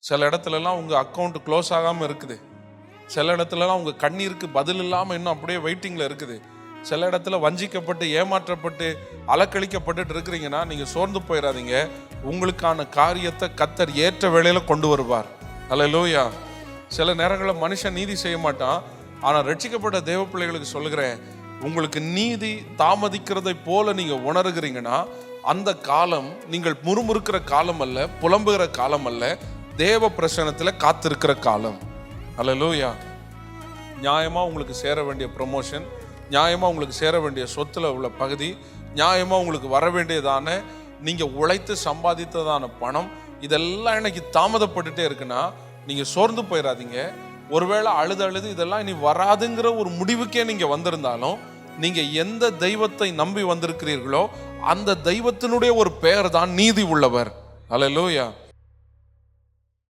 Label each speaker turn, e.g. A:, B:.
A: சில இடத்துலலாம் உங்கள் அக்கௌண்ட் க்ளோஸ் ஆகாமல் இருக்குது. சில இடத்துலலாம் உங்கள் கண்ணீருக்கு பதில் இல்லாமல் இன்னும் அப்படியே வெயிட்டிங்கில் இருக்குது. சில இடத்துல வஞ்சிக்கப்பட்டு ஏமாற்றப்பட்டு அலக்களிக்கப்பட்டு இருக்கிறீங்கன்னா நீங்கள் சோர்ந்து போயிடாதீங்க. உங்களுக்கான காரியத்தை கர்த்தர் ஏற்ற வேளையில் கொண்டு வருவார். அல்லேலூயா. சில நேரங்களில் மனுஷன் நீதி செய்ய மாட்டான். ஆனால் ரட்சிக்கப்பட்ட தேவ பிள்ளைகளுக்கு சொல்லுகிறேன், உங்களுக்கு நீதி தாமதிக்கிறதை போல நீங்கள் உணர்கிறீங்கன்னா அந்த காலம் நீங்கள் முறுமுறுக்கிற காலம் அல்ல, புலம்புகிற காலம் அல்ல, தேவ பிரசன்னத்தில் காத்திருக்கிற காலம். அல்லேலூயா. நியாயமாக உங்களுக்கு சேர வேண்டிய ப்ரமோஷன், நியாயமாக உங்களுக்கு சேர வேண்டிய சொத்துல உள்ள பகுதி, நியாயமாக உங்களுக்கு வர வேண்டியதான நீங்கள் உழைத்து சம்பாதித்ததான பணம், இதெல்லாம் இன்னைக்கு தாமதப்பட்டுட்டே இருக்குன்னா நீங்கள் சோர்ந்து போயிடாதீங்க. ஒருவேளை அழுது இதெல்லாம் இனி வராதுங்கிற ஒரு முடிவுக்கே நீங்கள் வந்திருந்தாலும், நீங்கள் எந்த தெய்வத்தை நம்பி வந்திருக்கிறீர்களோ அந்த தெய்வத்தினுடைய ஒரு பெயர் தான் நீதி உள்ளவர். அல்லேலூயா.